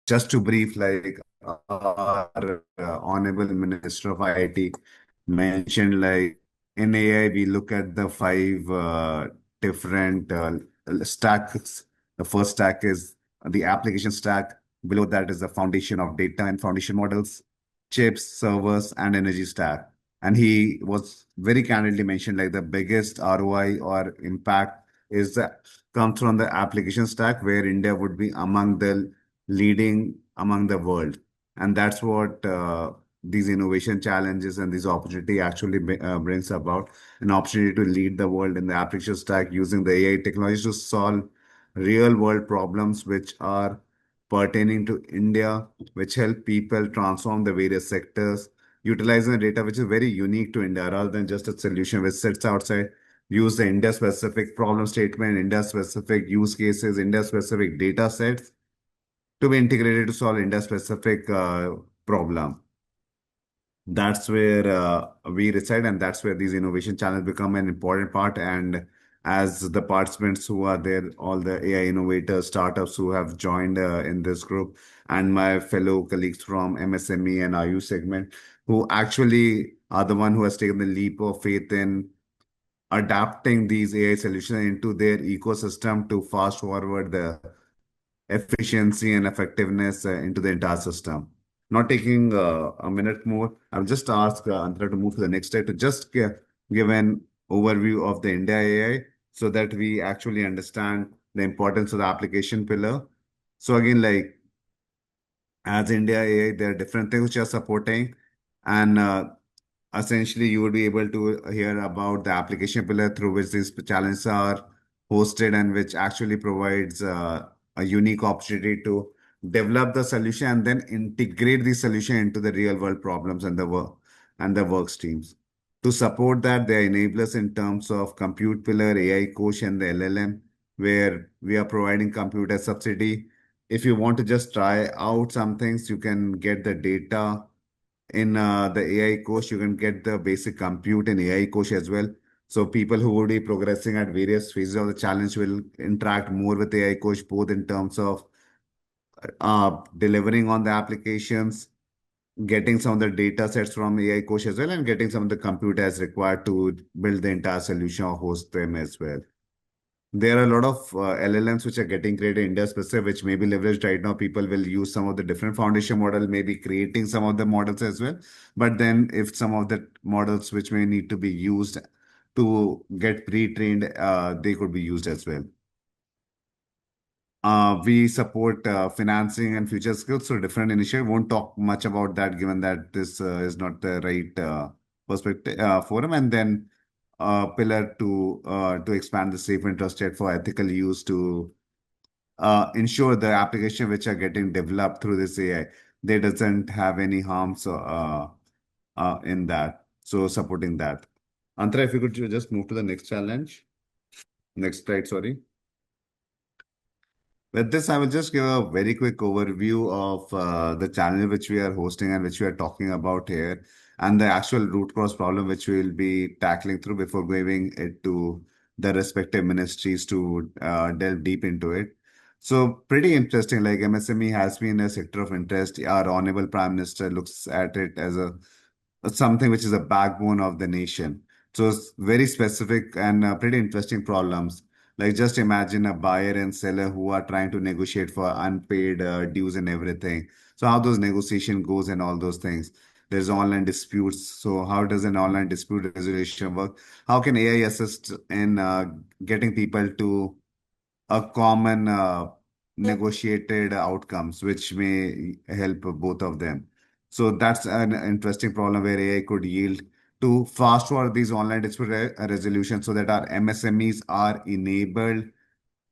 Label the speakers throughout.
Speaker 1: just to brief, like our Honorable Minister of IIT mentioned, like in AI, we look at the five different stacks. The first stack is the application stack. Below that is the foundation of data and foundation models, chips, servers, and energy stack. And he was very candidly mentioned like the biggest ROI or impact is the comes from the application stack, where India would be among the leading among the world. And that's what these innovation challenges and this opportunity actually brings about, an opportunity to lead the world in the application stack using the AI technologies to solve real world problems which are pertaining to India, which help people transform the various sectors, utilizing the data which is very unique to India rather than just a solution which sits outside. Use the India specific problem statement, India specific use cases, India specific data sets to be integrated to solve India-specific problem. That's where we reside, and that's where these innovation channels become an important part. And as the participants who are there, all the AI innovators, startups who have joined in this group, and my fellow colleagues from MSME and IU segment, who actually are the one who has taken the leap of faith in adapting these AI solutions into their ecosystem to fast forward the efficiency and effectiveness into the entire system. Not taking a minute more, I'll just ask Antara to move to the next slide to just give an overview of the India AI so that we actually understand the importance of the application pillar. So again, like as India AI, there are different things which are supporting, and essentially you would be able to hear about the application pillar through which these challenges are hosted and which actually provides a unique opportunity to develop the solution and then integrate the solution into the real world problems and the work streams. To support that, there are enablers in terms of compute pillar, AI coach, and the LLM, where we are providing computer subsidy. If you want to just try out some things, you can get the data in the AI course. You can get the basic compute in AI course as well. So people who would be progressing at various phases of the challenge will interact more with AI coach, both in terms of delivering on the applications, getting some of the data sets from AI coach as well, and getting some of the compute as required to build the entire solution or host them as well. There are a lot of LLMs which are getting created India specific, which may be leveraged right now. People will use some of the different foundation model, maybe creating some of the models as well. But then if some of the models which may need to be used to get pre-trained, they could be used as well. We support financing and future skills through different initiatives. Won't talk much about that given that this is not the right perspective forum. And then pillar to expand the safe and trusted for ethical use to ensure the application which are getting developed through this AI, they doesn't have any harms in that. So supporting that. Antara, if you could just move to the next challenge. Next slide, sorry. With this, I will just give a very quick overview of the challenge which we are hosting and which we are talking about here, and the actual root cause problem which we will be tackling through before giving it to the respective ministries to delve deep into it. So, pretty interesting. Like MSME has been a sector of interest. Our Honorable Prime Minister looks at it as a something which is a backbone of the nation. So, it's very specific and pretty interesting problems. Like just imagine a buyer and seller who are trying to negotiate for unpaid dues and everything. So how those negotiation goes and all those things. There's online disputes. So how does an online dispute resolution work? How can AI assist in getting people to a common negotiated outcomes, which may help both of them. So that's an interesting problem where AI could yield to fast forward these online dispute resolution so that our MSMEs are enabled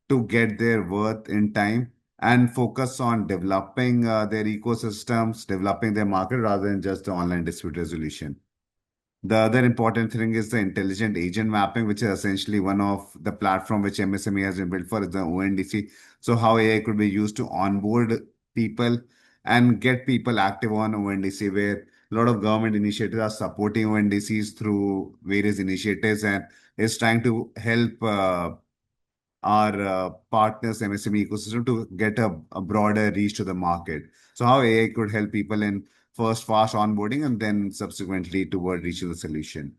Speaker 1: to get their worth in time and focus on developing their ecosystems, developing their market rather than just the online dispute resolution. The other important thing is the intelligent agent mapping, which is essentially one of the platform which MSME has been built for, is the ONDC. So how AI could be used to onboard people and get people active on ONDC, where a lot of government initiatives are supporting ONDCs through various initiatives and is trying to help our partners MSME ecosystem to get a broader reach to the market. So how AI could help people in first fast onboarding and then subsequently toward reaching the solution.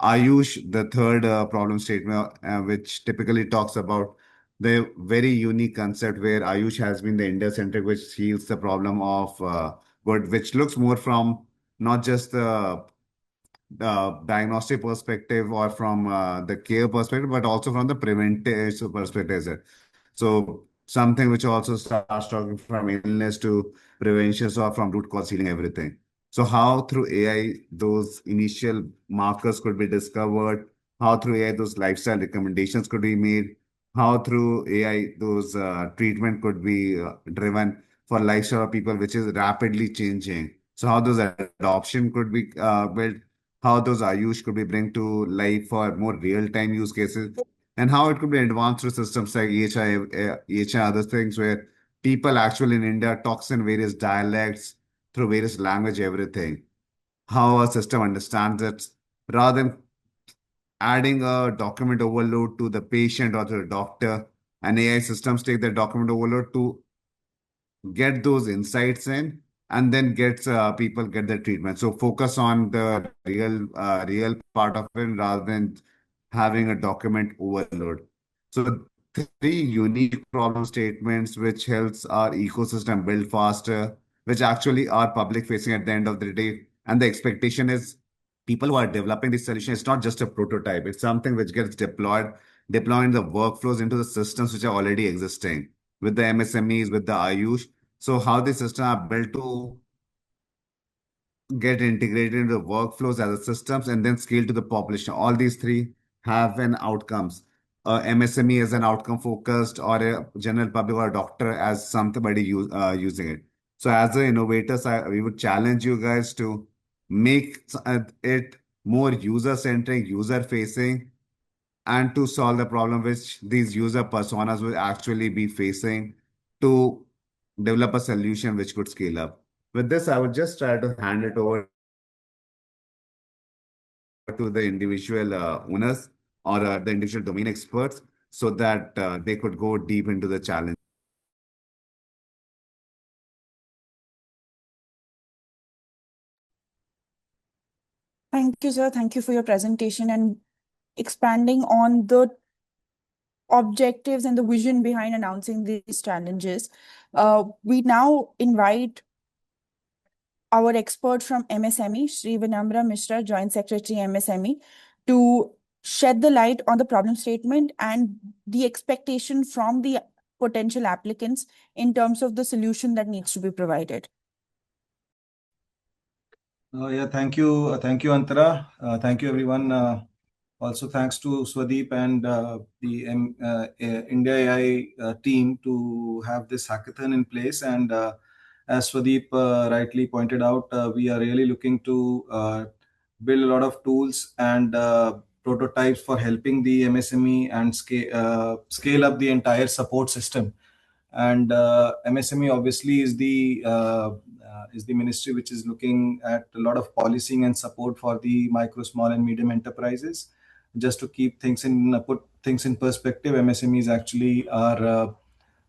Speaker 1: Ayush, the third problem statement, which typically talks about the very unique concept where Ayush has been the India-centric, which heals the problem of, but which looks more from not just the diagnostic perspective or from the care perspective, but also from the preventive perspective as well. So something which also starts talking from illness to prevention or from root cause healing everything. So how through AI those initial markers could be discovered, how through AI those lifestyle recommendations could be made, how through AI those treatment could be driven for lifestyle of people, which is rapidly changing. So how those adoption could be built, how those Ayush could be bring to life for more real-time use cases, and how it could be advanced through systems like EHI, other things where people actually in India talks in various dialects through various language, everything. How a system understands it, rather than adding a document overload to the patient or to the doctor, and AI systems take the document overload to get those insights in and then gets people get the treatment. So focus on the real part of it rather than having a document overload. So three unique problem statements which helps our ecosystem build faster, which actually are public facing at the end of the day. And the expectation is people who are developing this solution, it's not just a prototype, it's something which gets deploying the workflows into the systems which are already existing with the MSMEs, with the Ayush. So how the systems are built to get integrated into the workflows as a systems and then scale to the population. All these three have an outcomes. MSME as an outcome focused, or a general public or a doctor as somebody using it. So as the innovators, we would challenge you guys to make it more user centric, user facing, and to solve the problem which these user personas will actually be facing to develop a solution which could scale up. With this, I would just try to hand it over to the individual owners or the individual domain experts so that they could go deep into the challenge.
Speaker 2: Thank you, sir. Thank you for your presentation and expanding on the objectives and the vision behind announcing these challenges. We now invite our expert from MSME, Sri Vinamra Mishra, Joint Secretary MSME, to shed the light on the problem statement and the expectation from the potential applicants in terms of the solution that needs to be provided.
Speaker 3: Yeah, thank you, Antara. Thank you, everyone. Also, thanks to Swadeep and the India AI team to have this hackathon in place. And as Swadeep rightly pointed out, we are really looking to build a lot of tools and prototypes for helping the MSME and scale up the entire support system. And MSME obviously is the ministry which is looking at a lot of policing and support for the micro, small, and medium enterprises. Just to keep things in put things in perspective, MSMEs actually are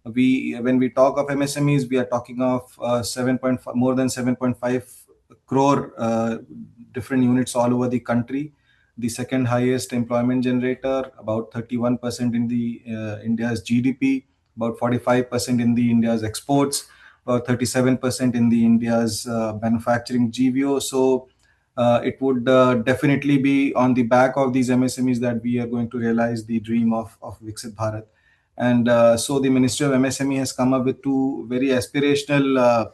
Speaker 3: we when we talk of MSMEs, we are talking of 7.5 more than 7.5 crore different units all over the country. The second highest employment generator, about 31% in the India's GDP, about 45% in the India's exports, about 37% in the India's manufacturing GVO. So it would definitely be on the back of these MSMEs that we are going to realize the dream of Viksit Bharat. And so the Ministry of MSME has come up with two very aspirational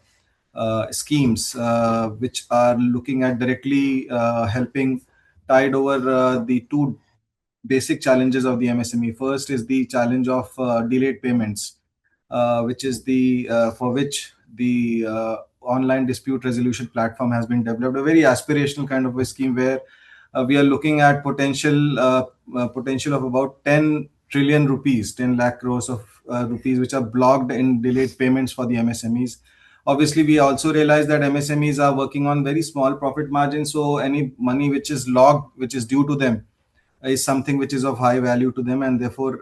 Speaker 3: schemes which are looking at directly helping tide over the two basic challenges of the MSME. First is the challenge of delayed payments, which is the for which the online dispute resolution platform has been developed. A very aspirational kind of a scheme where we are looking at potential of about 10 trillion rupees, 10 lakh crores of rupees, which are blocked in delayed payments for the MSMEs. Obviously, we also realize that MSMEs are working on very small profit margins, so any money which is logged, which is due to them, is something which is of high value to them, and therefore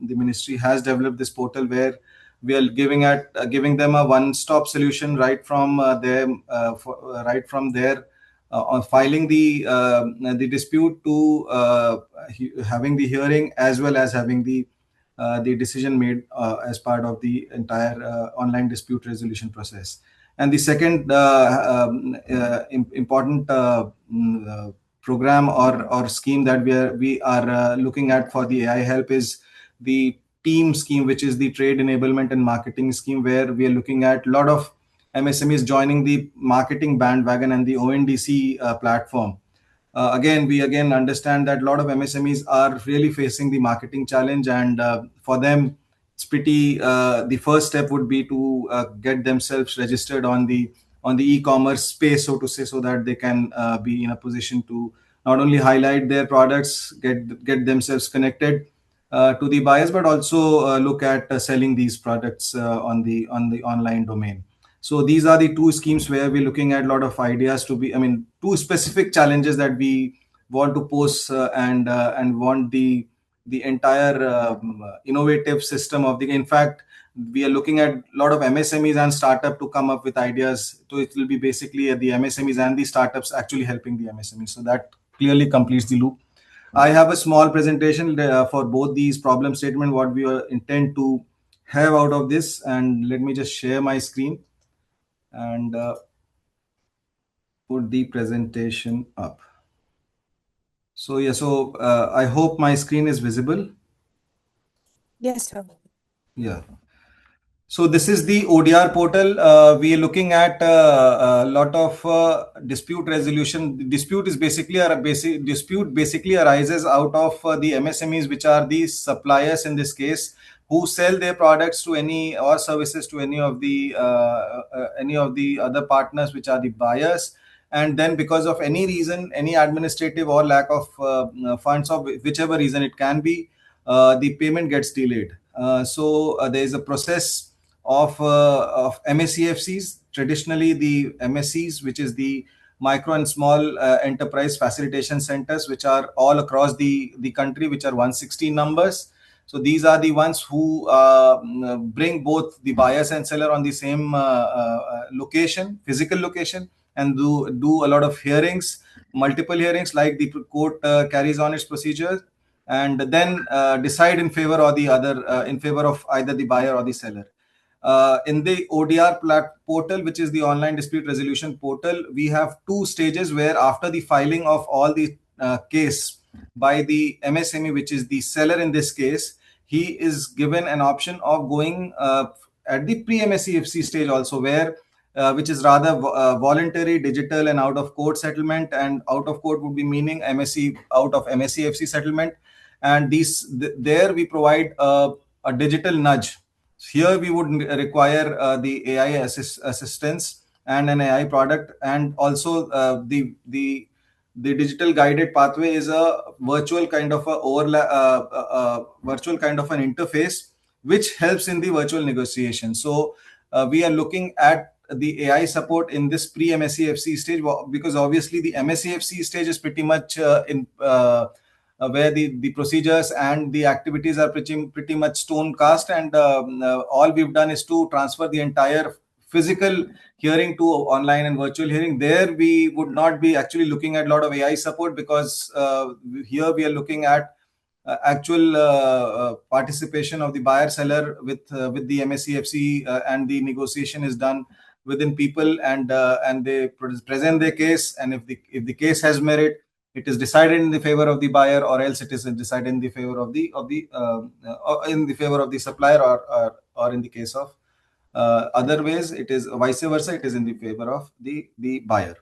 Speaker 3: the ministry has developed this portal where we are giving them a one-stop solution right from right from their on filing the dispute to having the hearing, as well as having the decision made as part of the entire online dispute resolution process. And the second important program or scheme that we are looking at for the AI help is the team scheme, which is the trade enablement and marketing scheme, where we are looking at a lot of MSMEs joining the marketing bandwagon and the ONDC platform. Again, we again understand that a lot of MSMEs are really facing the marketing challenge, and for them, it's pretty. The first step would be to get themselves registered on the e-commerce space, so to say, so that they can be in a position to not only highlight their products, get themselves connected to the buyers, but also look at selling these products on the online domain. So these are the two schemes where we're looking at a lot of ideas to be, I mean, two specific challenges that we want to pose and want the entire innovative system of the. In fact, we are looking at a lot of MSMEs and startup to come up with ideas. So it will be basically the MSMEs and the startups actually helping the MSMEs. So that clearly completes the loop. I have a small presentation for both these problem statement, what we intend to have out of this, and let me just share my screen and put the presentation up. So yeah, so I hope my screen is visible.
Speaker 2: Yes, sir.
Speaker 3: Yeah. So this is the ODR portal. We are looking at a lot of dispute resolution. The dispute is basically a basic dispute. Basically arises out of the MSMEs, which are the suppliers in this case, who sell their products to any or services to any of the other partners, which are the buyers. And then, because of any reason, any administrative or lack of funds, or whichever reason it can be, the payment gets delayed. So there is a process of MSCFCs. Traditionally, the MSCs, which is the micro and small enterprise facilitation centers, which are all across the country, which are 160 numbers. So these are the ones who bring both the buyers and seller on the same location, physical location, and do a lot of hearings, multiple hearings, like the court carries on its procedures, and then decide in favor or the other, in favor of either the buyer or the seller. In the ODR portal, which is the online dispute resolution portal, we have two stages where, after the filing of all the case by the MSME, which is the seller in this case, he is given an option of going at the pre-MSCFC stage also, where which is rather voluntary, digital, and out of court settlement. And out of court would be meaning MSC out of MSCFC settlement. And there we provide a digital nudge. Here we would require the AI assistance and an AI product, and also the digital guided pathway is a virtual kind of a virtual kind of an interface which helps in the virtual negotiation. So we are looking at the AI support in this pre-MSCFC stage, because obviously the MSCFC stage is pretty much in where the procedures and the activities are pretty much stone cast, and all we've done is to transfer the entire physical hearing to online and virtual hearing. There we would not be actually looking at a lot of AI support, because here we are looking at actual participation of the buyer seller with the MSCFC, and the negotiation is done within people, and they present their case, and if the case has merit, it is decided in the favor of the buyer, or else it is decided in the favor of the in the favor of the supplier, or in the case of other ways, it is vice versa, it is in the favor of the buyer.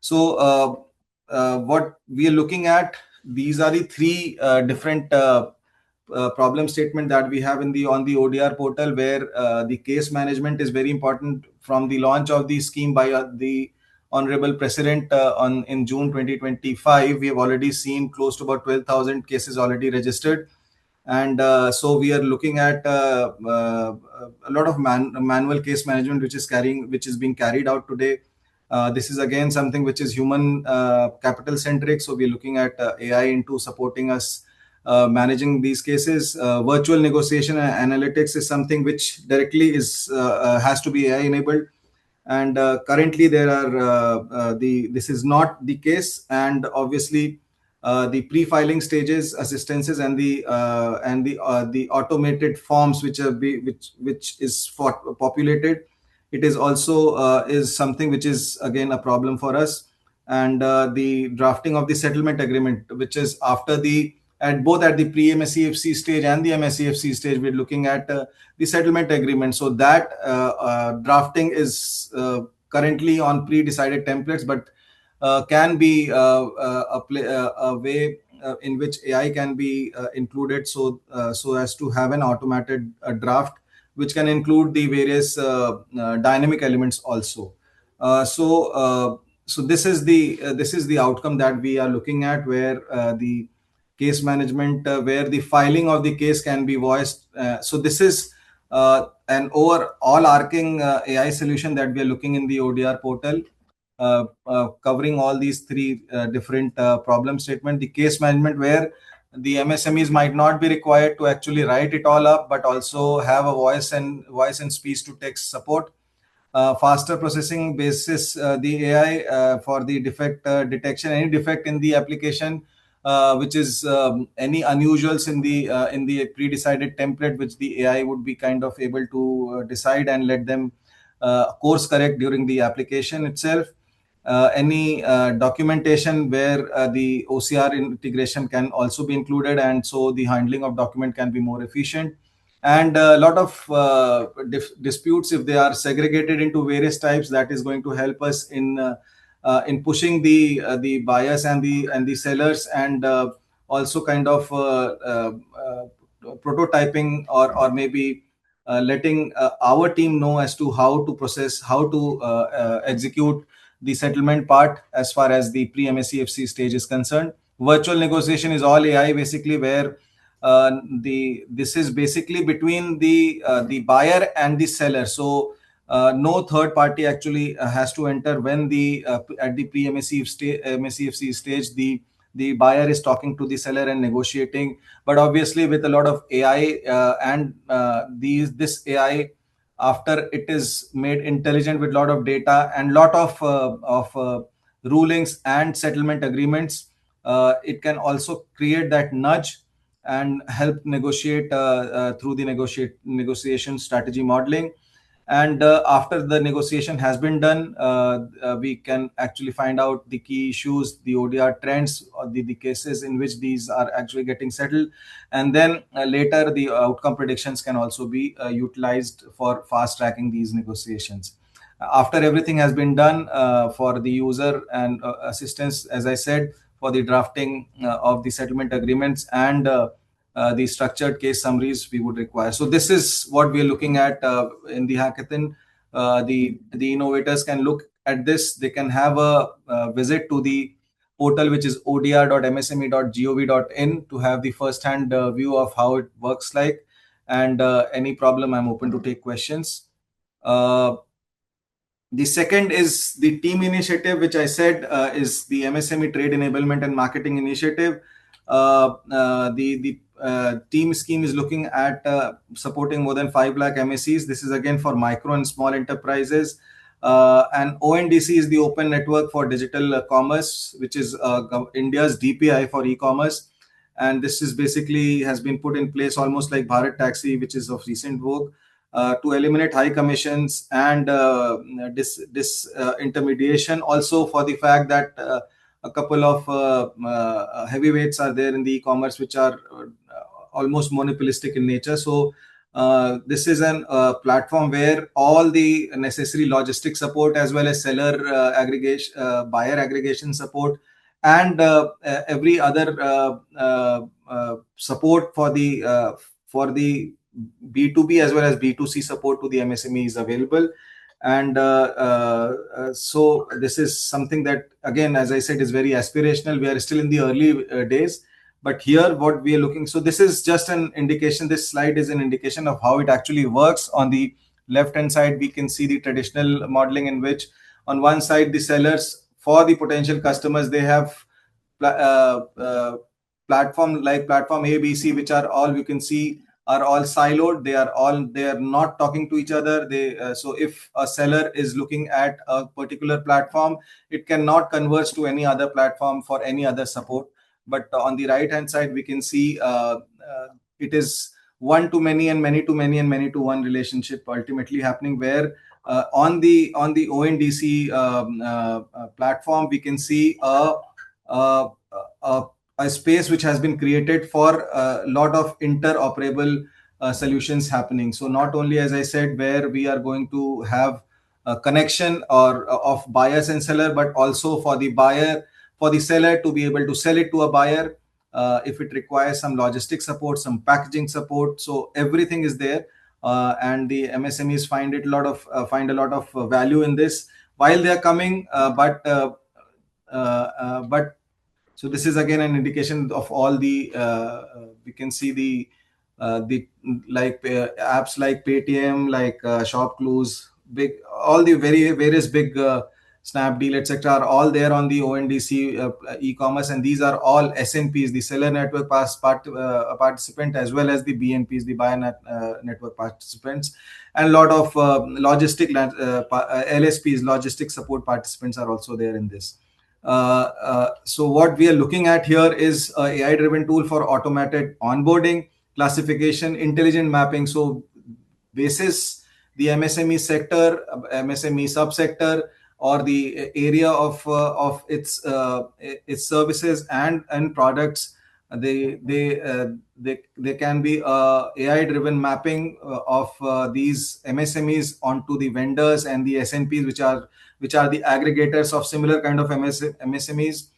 Speaker 3: So what we are looking at, these are the three different problem statement that we have on the ODR portal, where the case management is very important. From the launch of the scheme by the Honorable President in June 2025, we have already seen close to about 12,000 cases already registered. And so we are looking at a lot of manual case management, which is being carried out today. This is again something which is human capital centric. So we're looking at AI into supporting us managing these cases. Virtual negotiation and analytics is something which directly has to be AI enabled. And currently there are this is not the case, and obviously the pre-filing stages assistances and the automated forms which is populated, it is also is something which is again a problem for us. And the drafting of the settlement agreement, which is after the at both at the pre-MSEFC stage and the MSEFC stage, we're looking at the settlement agreement. So that drafting is currently on pre-decided templates, but can be a way in which AI can be included, so as to have an automated draft which can include the various dynamic elements also. So this is the outcome that we are looking at, where the case management, where the filing of the case can be voiced. So this is an overall arcing AI solution that we are looking in the ODR portal, covering all these three different problem statement. The case management, where the MSMEs might not be required to actually write it all up, but also have a voice and speech to text support. Faster processing basis the AI for the defect detection, any defect in the application, which is any unusuals in the pre-decided template, which the AI would be kind of able to decide and let them course correct during the application itself. Any documentation where the OCR integration can also be included, and so the handling of document can be more efficient. And a lot of disputes, if they are segregated into various types, that is going to help us in pushing the buyers and the sellers, and also kind of prototyping, or maybe letting our team know as to how to process, how to execute the settlement part as far as the pre-MSEFC stage is concerned. Virtual negotiation is all AI basically, where this is basically between the buyer and the seller. So no third party actually has to enter when the at the pre-MSEFC stage, the buyer is talking to the seller and negotiating. But obviously with a lot of AI and this AI, after it is made intelligent with a lot of data and lot of rulings and settlement agreements, it can also create that nudge and help negotiate through the negotiation strategy modeling. And after the negotiation has been done, we can actually find out the key issues, the ODR trends, or the cases in which these are actually getting settled. And then later the outcome predictions can also be utilized for fast tracking these negotiations. After everything has been done for the user and assistance, as I said, for the drafting of the settlement agreements and the structured case summaries we would require. So this is what we are looking at in the hackathon. The innovators can look at this. They can have a visit to the portal, which is odr.msme.gov.in, to have the first-hand view of how it works like. And any problem, I'm open to take questions. The second is the team initiative, which I said is the MSME Trade Enablement and Marketing Initiative. The team scheme is looking at supporting more than 5 lakh MSEs. This is again for micro and small enterprises. And ONDC is the Open Network for Digital Commerce, which is India's DPI for e-commerce. And this is basically has been put in place almost like Bharat Taxi, which is of recent vogue, to eliminate high commissions and intermediation. Also for the fact that a couple of heavyweights are there in the e-commerce, which are almost monopolistic in nature. So this is an platform where all the necessary logistic support, as well as seller aggregation, buyer aggregation support, and every other support for the B2B as well as B2C support to the MSME is available. And so this is something that, again, as I said, is very aspirational. We are still in the early days, but here what we are looking, so this is just an indication. This slide is an indication of how it actually works. On the left hand side, we can see the traditional modeling, in which On one side, the sellers, for the potential customers, they have platform like platform A, B, C, which are all, you can see, are all siloed. They are not talking to each other. So if a seller is looking at a particular platform, it cannot converge to any other platform for any other support. But on the right hand side, we can see it is one to many and many to many and many to one relationship ultimately happening, where on the ONDC platform, we can see a, a, a space which has been created for a lot of interoperable solutions happening. So not only, as I said, where we are going to have a connection or of buyers and seller, but also for the buyer, for the seller to be able to sell it to a buyer if it requires some logistic support, some packaging support. So everything is there, and the MSMEs find a lot of value in this while they are coming. But so this is again an indication of all the we can see the like apps like Paytm, like Shopclues, big, all the very various big Snapdeal, etc., are all there on the ONDC e-commerce, and these are all SNPs, the seller network participant, as well as the BNPs, the buyer network participants, and a lot of LSPs, logistic support participants, are also there in this. So what we are looking at here is a AI driven tool for automated onboarding, classification, intelligent mapping. So basis the MSME sector, MSME subsector, or the area of its services and products, they can be AI driven mapping of these MSMEs onto the vendors and the SNPs, which are the aggregators of similar kind of MSMEs,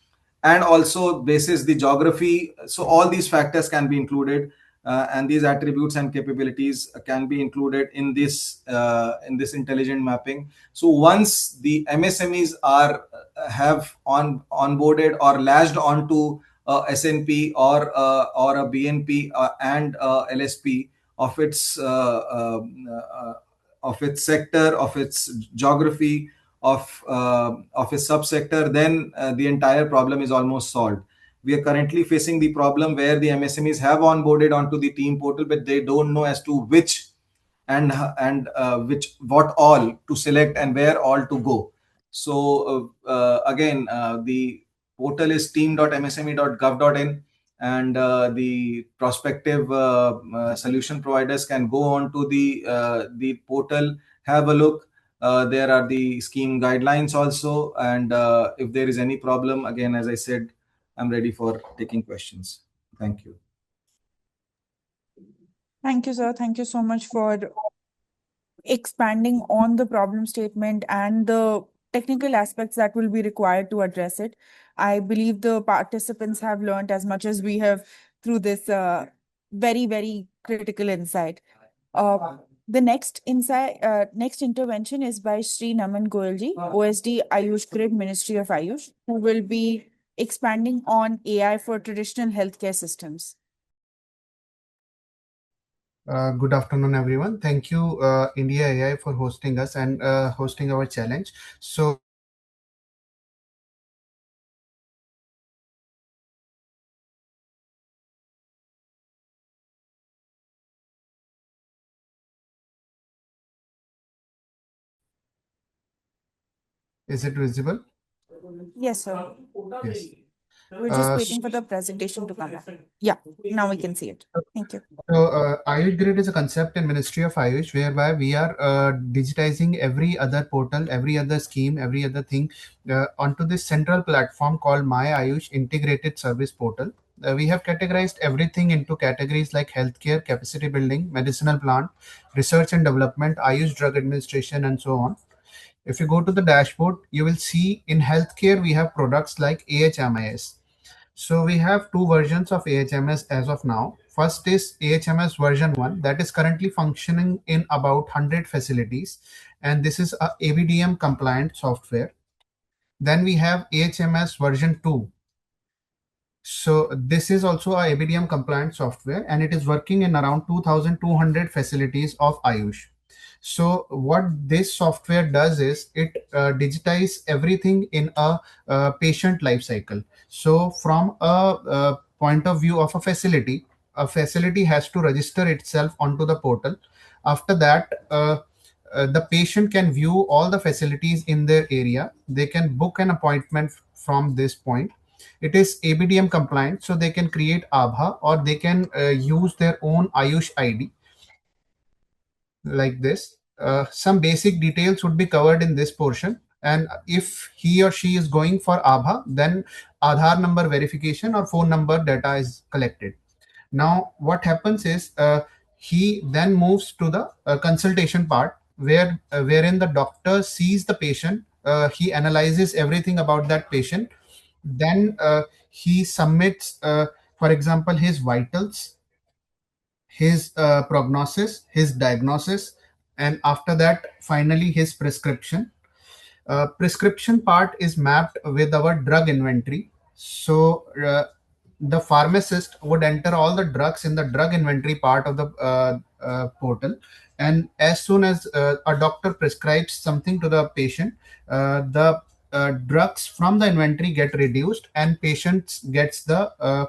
Speaker 3: and also basis the geography. So all these factors can be included, and these attributes and capabilities can be included in this intelligent mapping. So once the MSMEs are have onboarded or latched onto SNP or a BNP and LSP of its sector, of its geography, of a subsector, then the entire problem is almost solved. We are currently facing the problem where the MSMEs have onboarded onto the team portal, but they don't know as to which and which what all to select and where all to go. So again, the portal is team.msme.gov.in, and the prospective solution providers can go on to the portal, have a look. There are the scheme guidelines also, and if there is any problem, again, as I said, I'm ready for taking questions. Thank you.
Speaker 2: Thank you, sir. Thank you so much for expanding on the problem statement and the technical aspects that will be required to address it. I believe the participants have learned as much as we have through this very, very critical insight. The next intervention is by Sri Naman Goyalji, OSD Ayush Grid, Ministry of Ayush, who will be expanding on AI for traditional healthcare systems.
Speaker 4: Good afternoon, everyone. Thank you, India AI, for hosting us and hosting our challenge. So, is it visible?
Speaker 2: Yes, sir.
Speaker 4: Yes.
Speaker 2: We're just waiting for the presentation to come up. Yeah, now we can see it. Thank you.
Speaker 4: So, Ayush Grid is a concept in Ministry of Ayush, whereby we are digitizing every other portal, every other scheme, every other thing onto this central platform called My Ayush Integrated Service Portal. We have categorized everything into categories like healthcare, capacity building, medicinal plant, research and development, Ayush drug administration, and so on. If you go to the dashboard, you will see in healthcare we have products like AHMIS. So we have two versions of AHMS as of now. First is AHMS version 1 that is currently functioning in about 100 facilities, and this is a ABDM compliant software. Then we have AHMS version 2. So this is also a ABDM compliant software, and it is working in around 2200 facilities of Ayush. So what this software does is it digitize everything in a patient life cycle. So from a point of view of a facility has to register itself onto the portal. After that, the patient can view all the facilities in their area. They can book an appointment from this point. It is ABDM compliant, so they can create Abha, or they can use their own Ayush ID like this. Some basic details would be covered in this portion. And if he or she is going for Abha, then Aadhaar number verification or phone number data is collected. Now, what happens is he then moves to the consultation part, wherein the doctor sees the patient. He analyzes everything about that patient. Then he submits, for example, his vitals, his prognosis, his diagnosis, and after that, finally, his prescription. Prescription part is mapped with our drug inventory. So the pharmacist would enter all the drugs in the drug inventory part of the portal. And as soon as a doctor prescribes something to the patient, the drugs from the inventory get reduced and patients gets the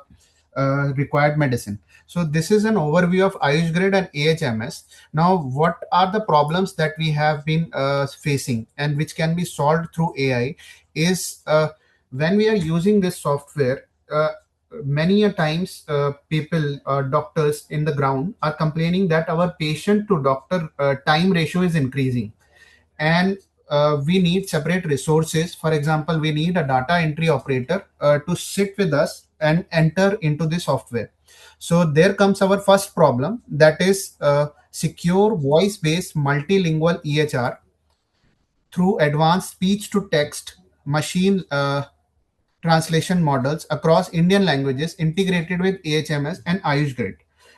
Speaker 4: required medicine. So this is an overview of Ayush Grid and AHMS. Now, what are the problems that we have been facing and which can be solved through AI is when we are using this software, many a times people, doctors in the ground are complaining that our patient to doctor time ratio is increasing, and we need separate resources. For example, we need a data entry operator to sit with us and enter into the software. So there comes our first problem, that is secure voice based multilingual EHR through advanced speech to text machine translation models across Indian languages integrated with AHMS and Ayush Grid.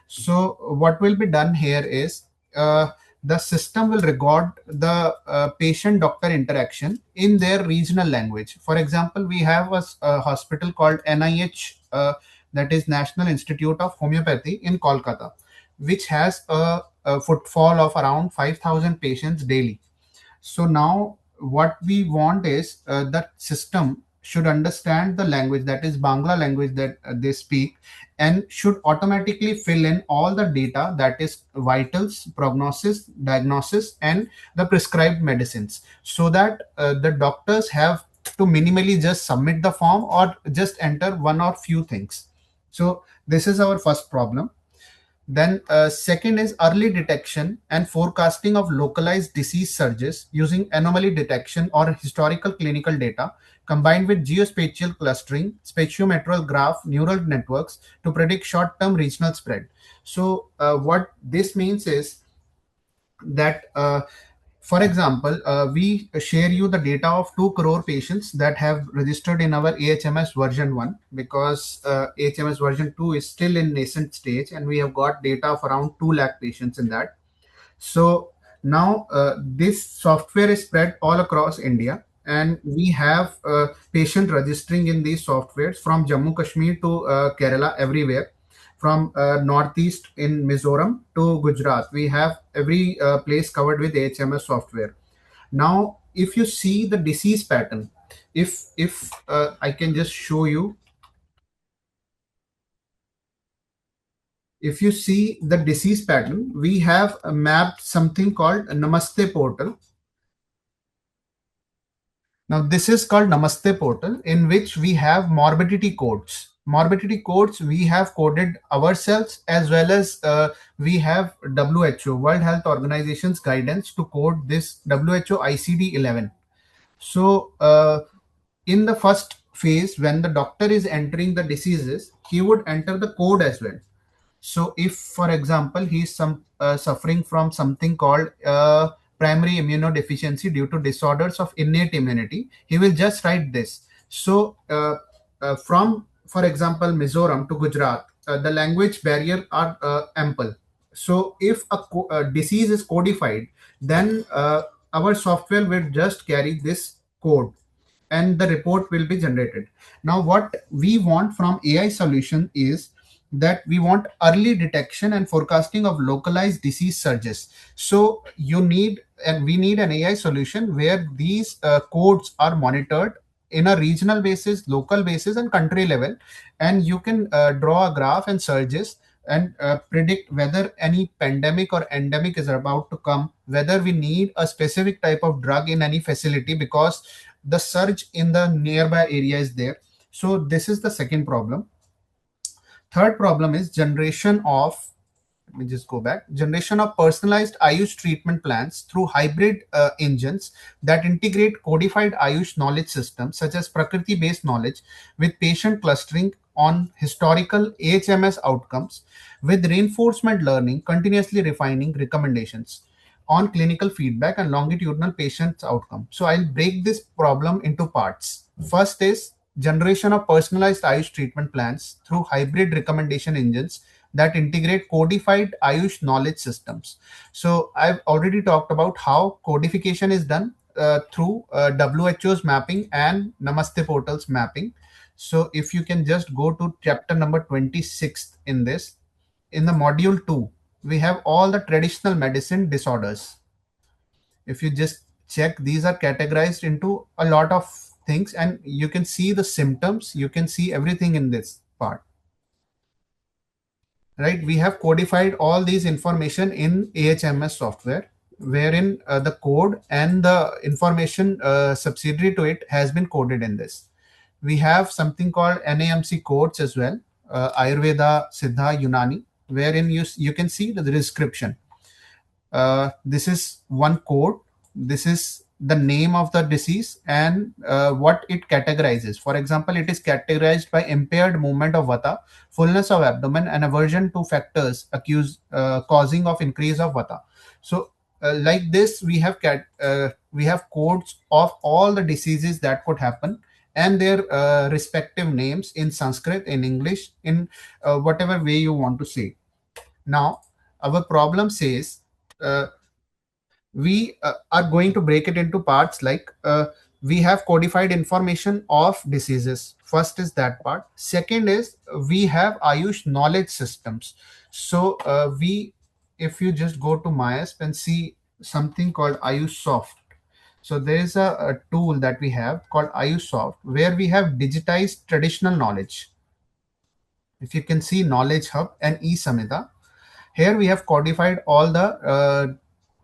Speaker 4: So what will be done here is the system will record the patient-doctor interaction in their regional language. For example, we have a hospital called NIH, that is National Institute of Homeopathy in Kolkata, which has a footfall of around 5,000 patients daily. So now what we want is that system should understand the language, that is Bangla language that they speak, and should automatically fill in all the data, that is vitals, prognosis, diagnosis, and the prescribed medicines, so that the doctors have to minimally just submit the form or just enter one or few things. So this is our first problem. Then second is early detection and forecasting of localized disease surges using anomaly detection or historical clinical data combined with geospatial clustering, spatiometral graph neural networks to predict short-term regional spread. So what this means is that for example, we share you the data of 2 crore patients that have registered in our AHMS version 1, because AHMS version 2 is still in nascent stage and we have got data of around 2 lakh patients in that. So now this software is spread all across India, and we have patient registering in these softwares from Jammu Kashmir to Kerala, everywhere. From northeast in Mizoram to Gujarat, we have every place covered with HMS software. Now, if you see the disease pattern, if I can just show you, if you see the disease pattern, we have mapped something called Namaste portal. Now, this is called Namaste portal, in which we have morbidity codes. Morbidity codes we have coded ourselves, as well as we have WHO, World Health Organization's guidance to code this WHO ICD-11. So in the first phase, when the doctor is entering the diseases, he would enter the code as well. So if, for example, he is suffering from something called primary immunodeficiency due to disorders of innate immunity, he will just write this. So from, for example, Mizoram to Gujarat, the language barrier are ample. So if a disease is codified, then our software will just carry this code and the report will be generated. Now, what we want from AI solution is that we want early detection and forecasting of localized disease surges. So you need, and we need an AI solution where these codes are monitored in a regional basis, local basis, and country level, and you can draw a graph and surges and predict whether any pandemic or endemic is about to come, whether we need a specific type of drug in any facility because the surge in the nearby area is there. So this is the second problem. Third problem is generation of, let me just go back, generation of personalized Ayush treatment plans through hybrid engines that integrate codified Ayush knowledge systems such as Prakriti based knowledge with patient clustering on historical AHMS outcomes, with reinforcement learning continuously refining recommendations on clinical feedback and longitudinal patient's outcome. So I'll break this problem into parts. First is generation of personalized Ayush treatment plans through hybrid recommendation engines that integrate codified Ayush knowledge systems. So I've already talked about how codification is done through WHO's mapping and Namaste portal's mapping. So if you can just go to chapter number 26 in this, in the module 2, we have all the traditional medicine disorders. If you just check, these are categorized into a lot of things, and you can see the symptoms, you can see everything in this part, right? We have codified all these information in AHMS software, wherein the code and the information subsidiary to it has been coded in this. We have something called NAMC codes as well, Ayurveda, Siddha, Unani, wherein you can see the description. This is one code. This is the name of the disease and what it categorizes. For example, it is categorized by impaired movement of vata, fullness of abdomen, and aversion to factors causing of increase of vata. So, like this, we have codes of all the diseases that could happen and their respective names in Sanskrit, in English, in whatever way you want to say. Now, our problem says uh, we are going to break it into parts, like we have codified information of diseases. First is that part. Second is we have Ayush knowledge systems. So we if you just go to MyAsp and see something called Ayush Soft. So there is a tool that we have called Ayush Soft, where we have digitized traditional knowledge. If you can see Knowledge Hub and eSamhita, here we have codified all the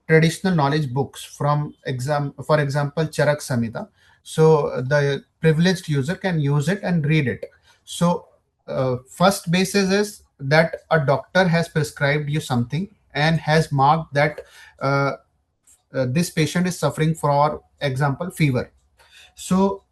Speaker 4: traditional knowledge books from for example, Charak Samhita. So the privileged user can use it and read it. So first basis is that a doctor has prescribed you something and has marked that this patient is suffering, for example, fever. So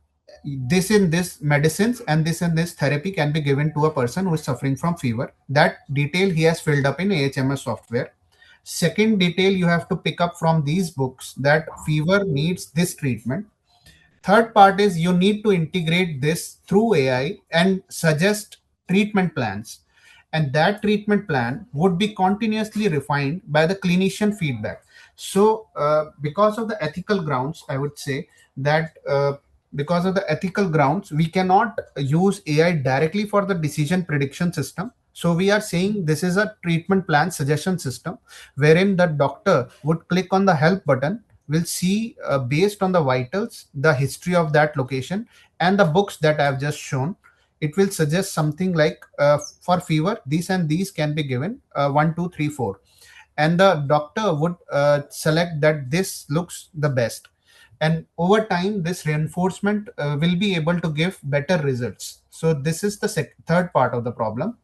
Speaker 4: this in this medicines and this and this therapy can be given to a person who is suffering from fever. That detail he has filled up in AHMS software. Second detail you have to pick up from these books, that fever needs this treatment. Third part is you need to integrate this through AI and suggest treatment plans. And that treatment plan would be continuously refined by the clinician feedback. So, because of the ethical grounds, I would say that because of the ethical grounds, we cannot use AI directly for the decision prediction system. So, we are saying this is a treatment plan suggestion system wherein the doctor would click on the help button, will see based on the vitals, the history of that location, and the books that I have just shown. It will suggest something like for fever, these and these can be given 1, 2, 3, 4. And the doctor would select that this looks the best. And over time, this reinforcement will be able to give better results. So, this is the third part of the problem.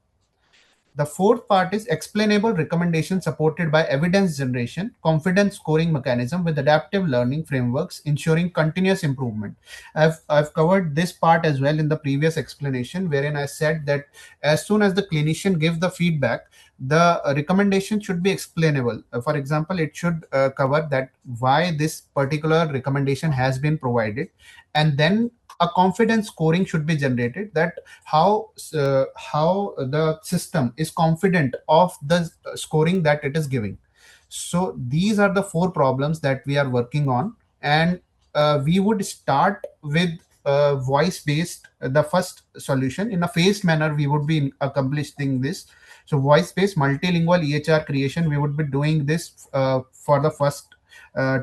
Speaker 4: The fourth part is explainable recommendation supported by evidence generation, confidence scoring mechanism with adaptive learning frameworks, ensuring continuous improvement. I've covered this part as well in the previous explanation, wherein I said that as soon as the clinician gives the feedback, the recommendation should be explainable. For example, it should cover that why this particular recommendation has been provided, and then a confidence scoring should be generated, that how the system is confident of the scoring that it is giving. So these are the four problems that we are working on, and we would start with voice-based, the first solution. In a phased manner, we would be accomplishing this. So voice-based multilingual EHR creation, we would be doing this for the first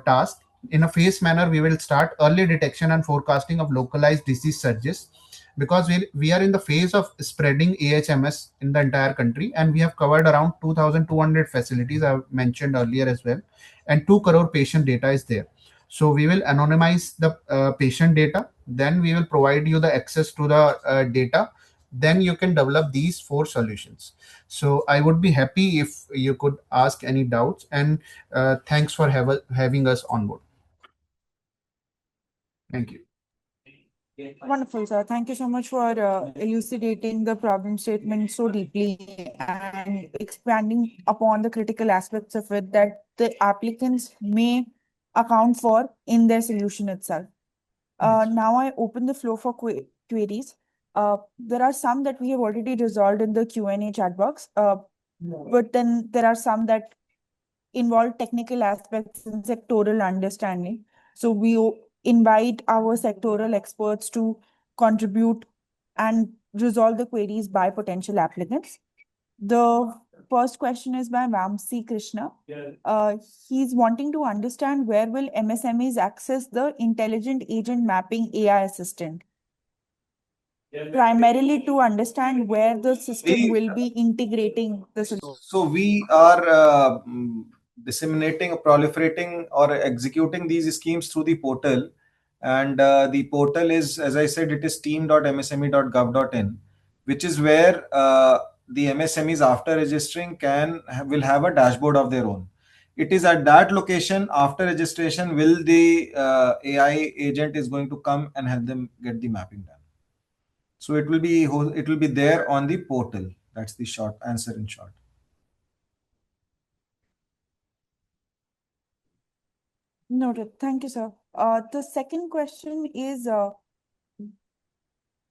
Speaker 4: task. In a phased manner, we will start early detection and forecasting of localized disease surges, because we are in the phase of spreading AHMS in the entire country, and we have covered around 2,200 facilities, I've mentioned earlier as well, and 2 crore patient data is there. So we will anonymize the patient data, then we will provide you the access to the data, then you can develop these 4 solutions. So I would be happy if you could ask any doubts, and thanks for having us on board. Thank you.
Speaker 2: Wonderful, sir. Thank you so much for elucidating the problem statement so deeply and expanding upon the critical aspects of it that the applicants may account for in their solution itself.
Speaker 4: Yes.
Speaker 2: Now I open the floor for queries. There are some that we have already resolved in the Q&A chat box, but then there are some that involve technical aspects and sectoral understanding. So we invite our sectoral experts to contribute and resolve the queries by potential applicants. The first question is by Vamsi Krishna. He's wanting to understand where will MSMEs access the intelligent agent mapping AI assistant, primarily to understand where the system will be integrating the solution.
Speaker 3: So we are disseminating, proliferating, or executing these schemes through the portal. And the portal is, as I said, it is team.msme.gov.in, which is where the MSMEs, after registering, will have a dashboard of their own. It is at that location, after registration, will the AI agent is going to come and help them get the mapping done. So it will be there on the portal. That's the short answer in short.
Speaker 2: Noted. Thank you, sir. The second question is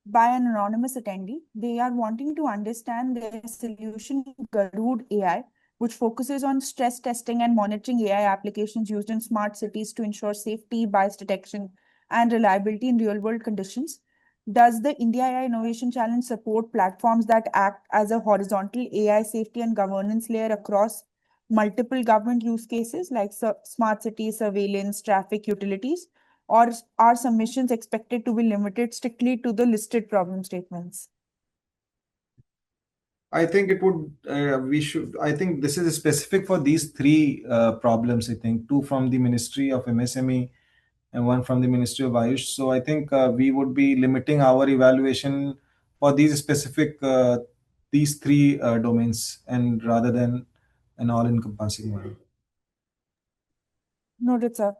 Speaker 2: by an anonymous attendee. They are wanting to understand their solution Garude AI, which focuses on stress testing and monitoring AI applications used in smart cities to ensure safety, bias detection, and reliability in real-world conditions. Does the India AI Innovation Challenge support platforms that act as a horizontal AI safety and governance layer across multiple government use cases like smart city surveillance, traffic, utilities? Or are submissions expected to be limited strictly to the listed problem statements?
Speaker 3: I think I think this is specific for these 3 problems. I think 2 from the Ministry of MSME and 1 from the Ministry of Ayush. So I think we would be limiting our evaluation for these 3 domains, and rather than an all-encompassing one.
Speaker 2: Noted, sir.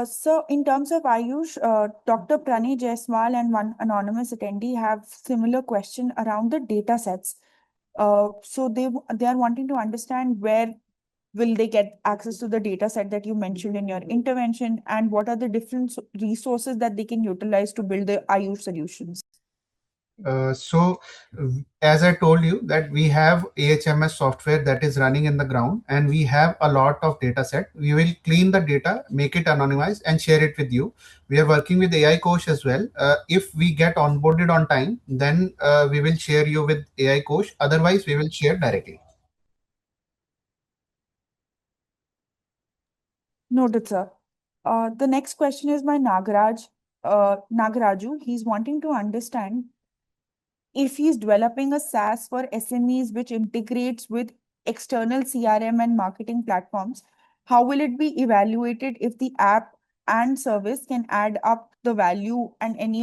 Speaker 2: So in terms of Ayush, Dr. Pranay Jaiswal and one anonymous attendee have similar question around the data sets. So they are wanting to understand where will they get access to the data set that you mentioned in your intervention, and what are the different resources that they can utilize to build the Ayush solutions?
Speaker 4: So as I told you that we have AHMS software that is running in the ground, and we have a lot of data set. We will clean the data, make it anonymized, and share it with you. We are working with AI Coach as well. If we get onboarded on time, then we will share you with AI Coach. Otherwise, we will share directly.
Speaker 2: Noted, sir. The next question is by Nagaraju. He's wanting to understand if he's developing a SaaS for SMEs which integrates with external CRM and marketing platforms, how will it be evaluated if the app and service can add up the value and in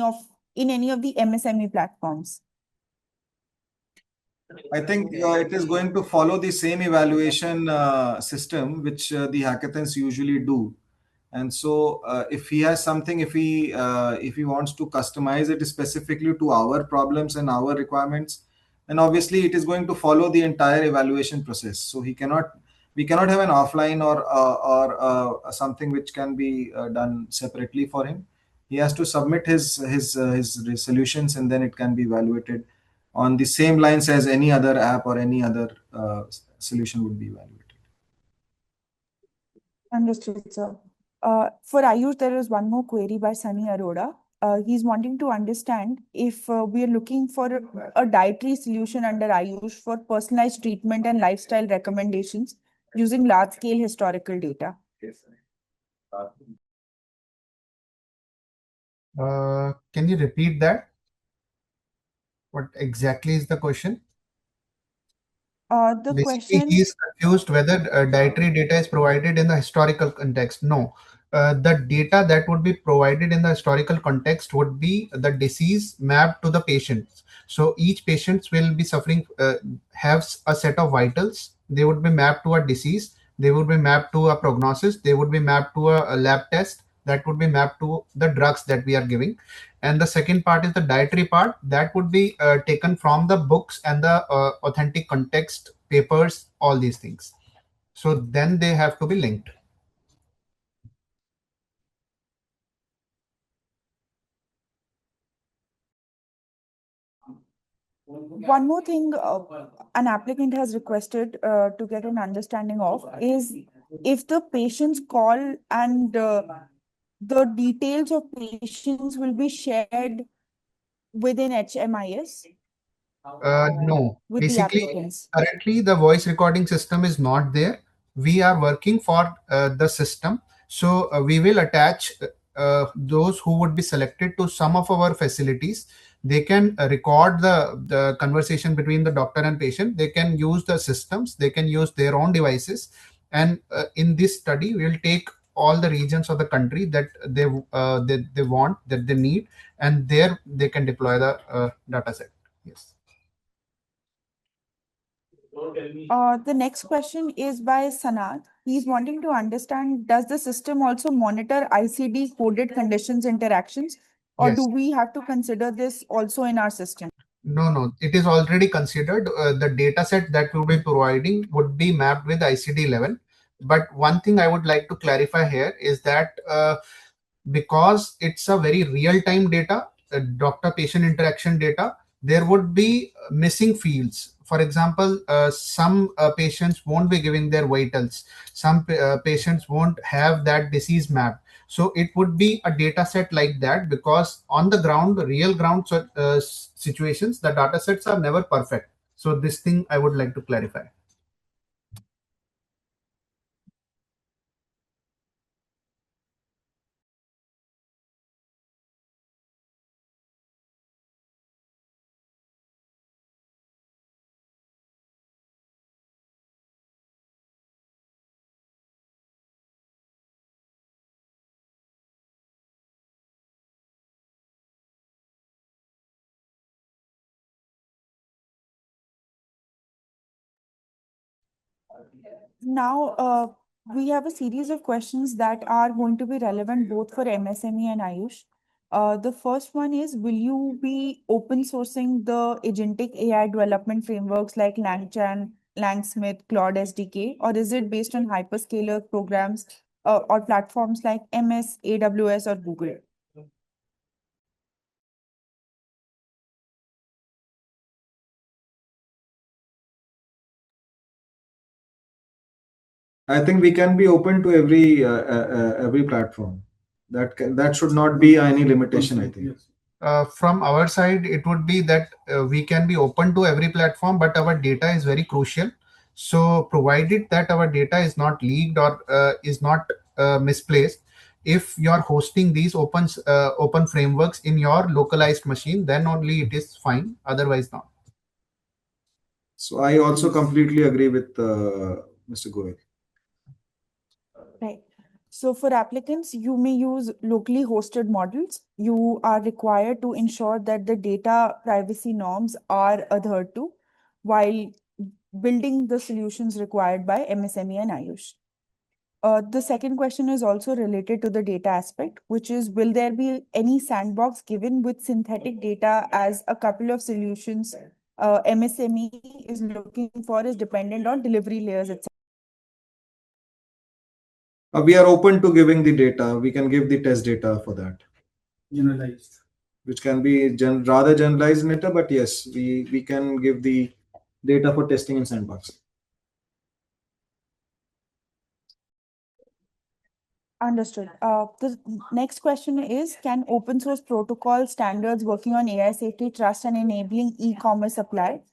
Speaker 2: any of the MSME platforms?
Speaker 3: I think it is going to follow the same evaluation system which the hackathons usually do. And so, if he has something, if he wants to customize it specifically to our problems and our requirements, then obviously it is going to follow the entire evaluation process. So we cannot have an offline or something which can be done separately for him. He has to submit his solutions, and then it can be evaluated on the same lines as any other app or any other solution would be evaluated.
Speaker 2: Understood, sir. For Ayush, there is one more query by Sunny Arora. He's wanting to understand if we are looking for a dietary solution under Ayush for personalized treatment and lifestyle recommendations using large-scale historical data.
Speaker 4: Can you repeat that? What exactly is the question?
Speaker 2: The
Speaker 4: Basically, he
Speaker 2: question,
Speaker 4: is confused whether dietary data is provided in the historical context. No, the data that would be provided in the historical context would be the disease mapped to the patients. So each patient will be suffering, have a set of vitals. They would be mapped to a disease. They would be mapped to a prognosis. They would be mapped to a lab test that would be mapped to the drugs that we are giving. And the second part is the dietary part that would be taken from the books and the authentic context papers, all these things. So then they have to be linked.
Speaker 2: one more thing an applicant has requested to get an understanding of is if the patient's call and the details of patients will be shared within HMIS
Speaker 4: No,
Speaker 2: with the
Speaker 4: basically,
Speaker 2: applicants.
Speaker 4: currently the voice recording system is not there. We are working for the system. So we will attach those who would be selected to some of our facilities. They can record the conversation between the doctor and patient. They can use the systems. They can use their own devices. And in this study, we will take all the regions of the country that they want, that they need, and there they can deploy the data set. Yes.
Speaker 2: The next question is by Sanat. He's wanting to understand, does the system also monitor ICD coded conditions interactions, or do
Speaker 4: Yes.
Speaker 2: we have to consider this also in our system?
Speaker 4: No, no, it is already considered. The data set that we'll be providing would be mapped with ICD-11. But one thing I would like to clarify here is that because it's a very real-time data, doctor-patient interaction data, there would be missing fields. For example, some patients won't be giving their vitals. Some patients won't have that disease map. So it would be a data set like that, because on the ground, real ground situations, the data sets are never perfect. So this thing I would like to clarify.
Speaker 2: Now, we have a series of questions that are going to be relevant both for MSME and Ayush. The first one is, will you be open sourcing the agentic AI development frameworks like LangChain, Langsmith, Claude SDK, or is it based on hyperscaler programs or platforms like MS, AWS, or Google?
Speaker 3: I think we can be open to every platform. That should not be any limitation, I think.
Speaker 4: From our side, it would be that we can be open to every platform, but our data is very crucial. So, provided that our data is not leaked or is not misplaced, if you are hosting these open frameworks in your localized machine, then only it is fine. Otherwise, not.
Speaker 3: So I also completely agree with Mr. Goyal.
Speaker 2: Right. So for applicants, you may use locally hosted models. You are required to ensure that the data privacy norms are adhered to while building the solutions required by MSME and Ayush. The second question is also related to the data aspect, which is, will there be any sandbox given with synthetic data, as a couple of solutions MSME is looking for is dependent on delivery layers, etc.
Speaker 3: We are open to giving the data. We can give the test data for that,
Speaker 5: Generalized.
Speaker 3: which can be rather generalized data, but yes, we can give the data for testing in sandbox.
Speaker 2: Understood. The next question is, can open source protocol standards working on AI safety, trust, and enabling e-commerce apply?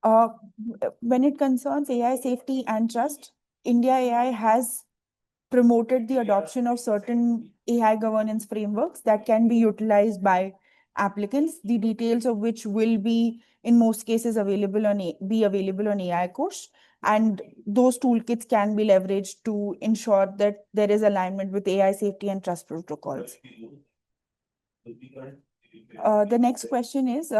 Speaker 2: Uh, when it concerns AI safety and trust, India AI has promoted the adoption of certain AI governance frameworks that can be utilized by applicants, the details of which will be in most cases available on be available on AI course. And those toolkits can be leveraged to ensure that there is alignment with AI safety and trust protocols. The next question is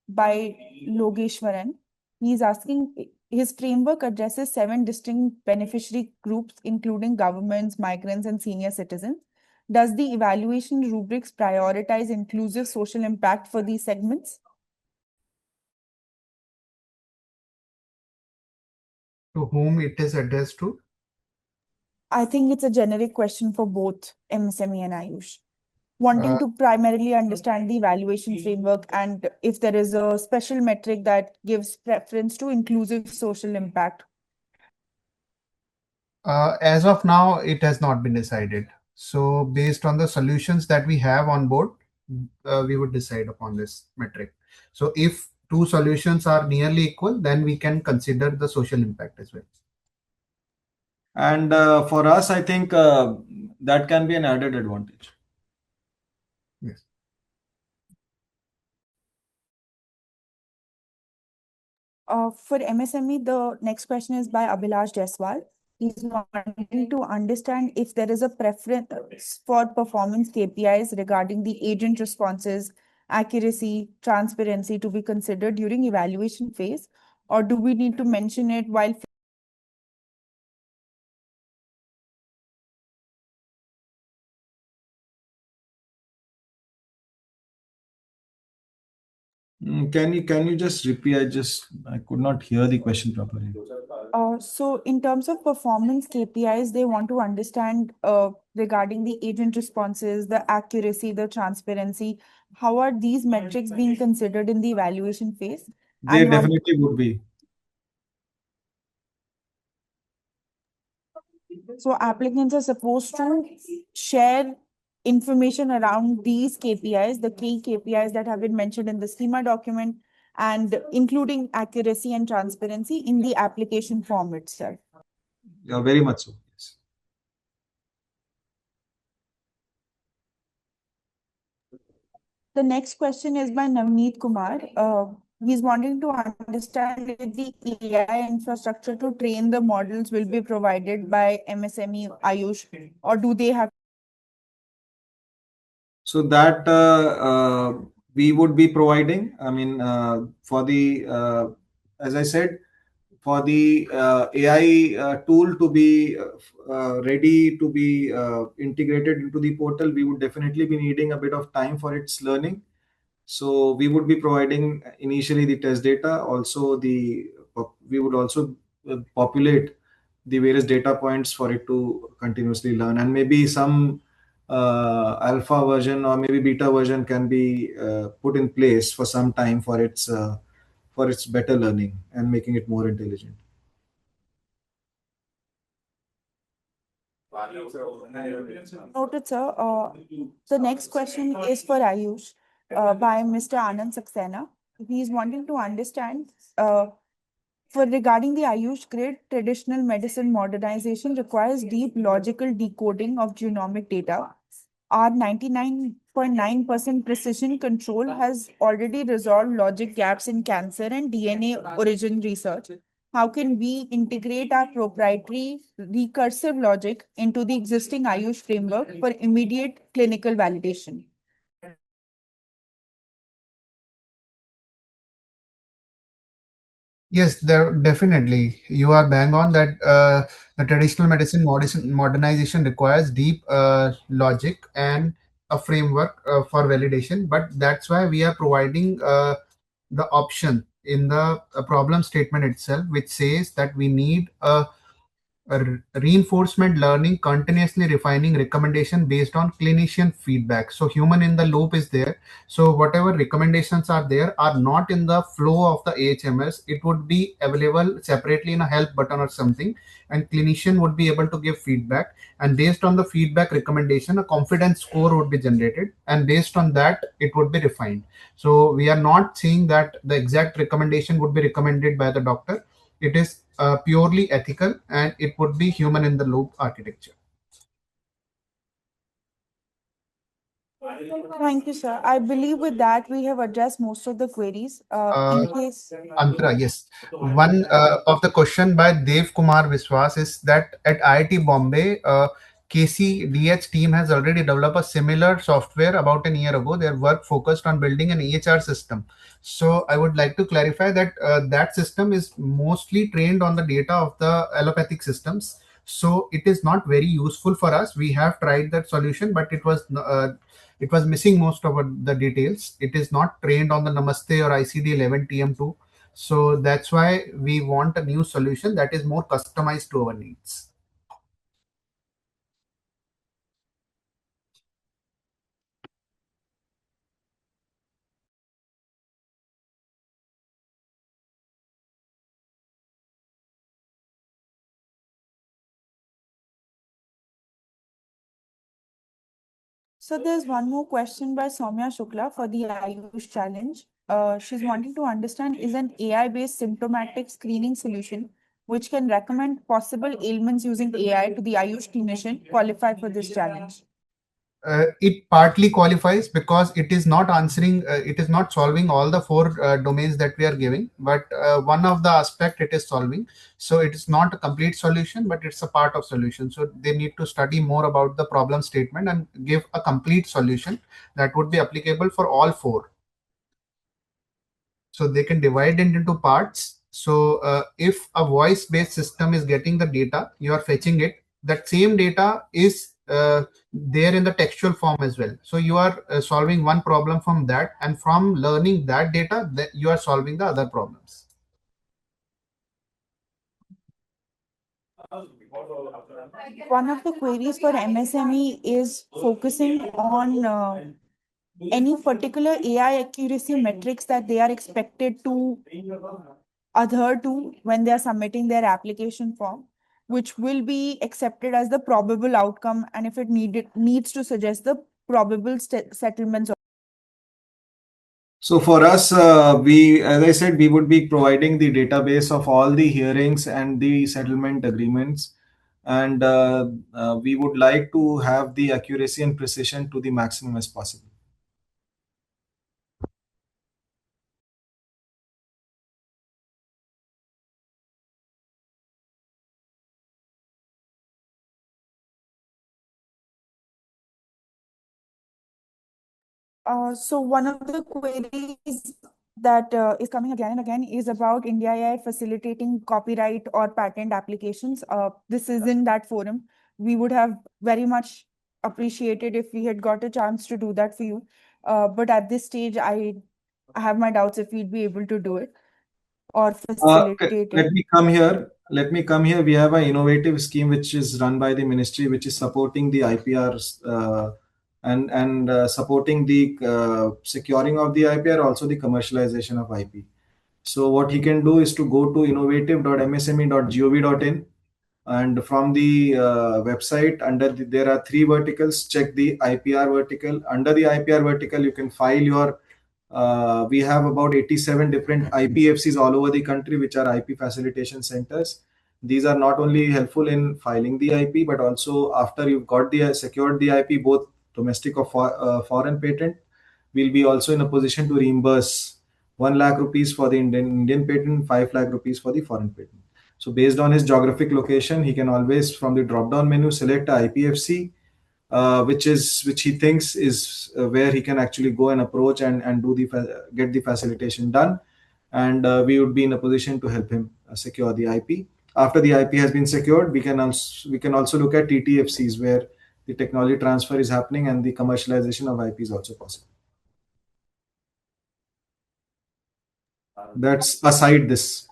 Speaker 2: by Logeshwaran. He's asking, his framework addresses 7 distinct beneficiary groups, including governments, migrants, and senior citizens. Does the evaluation rubrics prioritize inclusive social impact for these segments?
Speaker 4: To whom it is addressed to?
Speaker 2: I think it's a generic question for both MSME and Ayush. Wanting to primarily understand the evaluation framework and if there is a special metric that gives preference to inclusive social impact.
Speaker 4: As of now, it has not been decided. So, based on the solutions that we have on board, we would decide upon this metric. So, if two solutions are nearly equal, then we can consider the social impact as well.
Speaker 3: And for us, I think that can be an added advantage.
Speaker 4: Yes.
Speaker 2: For MSME, the next question is by Abhilash Jaiswal. He's wanting to understand if there is a preference for performance KPIs regarding the agent responses, accuracy, transparency to be considered during evaluation phase, or do we need to mention it while
Speaker 3: Can you just repeat? I could not hear the question properly.
Speaker 2: So in terms of performance KPIs, they want to understand regarding the agent responses, the accuracy, the transparency. How are these metrics being considered in the evaluation phase?
Speaker 3: They
Speaker 2: And how,
Speaker 3: definitely would be.
Speaker 2: so applicants are supposed to share information around these KPIs, the key KPIs that have been mentioned in the schema document, and including accuracy and transparency in the application form itself.
Speaker 3: Yeah, very much so. Yes.
Speaker 2: The next question is by Navneet Kumar. He's wanting to understand if the AI infrastructure to train the models will be provided by MSME Ayush, or do they have?
Speaker 3: So that we would be providing. I mean, for the as I said, for the AI tool to be ready to be integrated into the portal, we would definitely be needing a bit of time for its learning. So we would be providing initially the test data. Also, we would also populate the various data points for it to continuously learn, and maybe some alpha version or maybe beta version can be put in place for some time for its better learning and making it more intelligent.
Speaker 2: Noted, sir. The next question is for Ayush by Mr. Anand Saxena. He's wanting to understand for regarding the Ayush grid, traditional medicine modernization requires deep logical decoding of genomic data. Our 99.9% precision control has already resolved logic gaps in cancer and DNA origin research. How can we integrate our proprietary recursive logic into the existing Ayush framework for immediate clinical validation?
Speaker 4: Yes, there definitely. You are bang on that the traditional medicine modernization requires deep logic and a framework for validation. But that's why we are providing the option in the problem statement itself, which says that we need reinforcement learning, continuously refining recommendation based on clinician feedback. So human in the loop is there. So whatever recommendations are there are not in the flow of the AHMS. It would be available separately in a help button or something, and clinician would be able to give feedback. And based on the feedback recommendation, a confidence score would be generated, and based on that, it would be refined. So we are not saying that the exact recommendation would be recommended by the doctor. It is purely ethical, and it would be human in the loop architecture.
Speaker 2: Thank you, sir. I believe with that we have addressed most of the queries.
Speaker 4: Uh,
Speaker 2: In case,
Speaker 4: Antara, yes. One of the question by Dev Kumar Viswas is that at IIT Bombay, KCDH team has already developed a similar software about an year ago. Their work focused on building an EHR system. So I would like to clarify that that system is mostly trained on the data of the allopathic systems. So it is not very useful for us. We have tried that solution, but it was missing most of the details. It is not trained on the Namaste or ICD 11 TM2. So that's why we want a new solution that is more customized to our needs.
Speaker 2: so there's one more question by Soumya Shukla for the Ayush challenge. She's wanting to understand, is an AI-based symptomatic screening solution which can recommend possible ailments using AI to the Ayush clinician qualify for this challenge?
Speaker 4: It partly qualifies because it is not answering, it is not solving all the four domains that we are giving, but one of the aspect it is solving. So it is not a complete solution, but it's a part of solution. So they need to study more about the problem statement and give a complete solution that would be applicable for all four. So they can divide it into parts. So if a voice based system is getting the data, you are fetching it, that same data is there in the textual form as well. So you are solving one problem from that, and from learning that data, you are solving the other problems.
Speaker 2: One of the queries for MSME is focusing on any particular AI accuracy metrics that they are expected to adhere to when they are submitting their application form, which will be accepted as the probable outcome, and if it needs to suggest the probable settlements.
Speaker 3: So for us, as I said, we would be providing the database of all the hearings and the settlement agreements, and we would like to have the accuracy and precision to the maximum as possible.
Speaker 2: So one of the queries that is coming again and again is about India AI facilitating copyright or patent applications. This is in that forum. We would have very much appreciated if we had got a chance to do that for you. But at this stage, I have my doubts if we'd be able to do it or facilitate
Speaker 3: Let
Speaker 2: it.
Speaker 3: me come here. Let me come here. We have an innovative scheme which is run by the ministry, which is supporting the IPRs and supporting the securing of the IPR, also the commercialization of IP. So what he can do is to go to innovative.msme.gov.in, and from the website there are three verticals. Check the IPR vertical. Under the IPR vertical, you can file your we have about 87 different IPFCs all over the country, which are IP facilitation centers. These are not only helpful in filing the IP, but also after you've got the secured the IP, both domestic or foreign patent, will be also in a position to reimburse 1 lakh rupees for the Indian patent, 5 lakh rupees for the foreign patent. So based on his geographic location, he can always from the drop down menu select a IPFC, which he thinks is where he can actually go and approach and do the get the facilitation done, and we would be in a position to help him secure the IP. After the IP has been secured, we can also look at TTFCs where the technology transfer is happening and the commercialization of IP is also possible. That's aside this.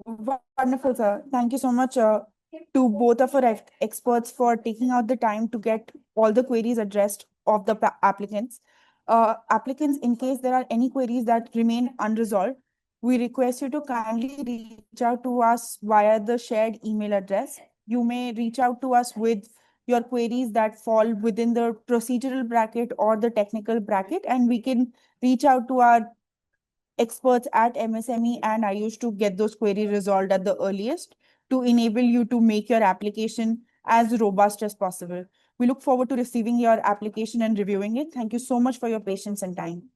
Speaker 2: Wonderful, sir. Thank you so much to both of our experts for taking out the time to get all the queries addressed of the applicants. Applicants, in case there are any queries that remain unresolved, we request you to kindly reach out to us via the shared email address. You may reach out to us with your queries that fall within the procedural bracket or the technical bracket, and we can reach out to our experts at MSME and Ayush to get those queries resolved at the earliest to enable you to make your application as robust as possible. We look forward to receiving your application and reviewing it. Thank you so much for your patience and time.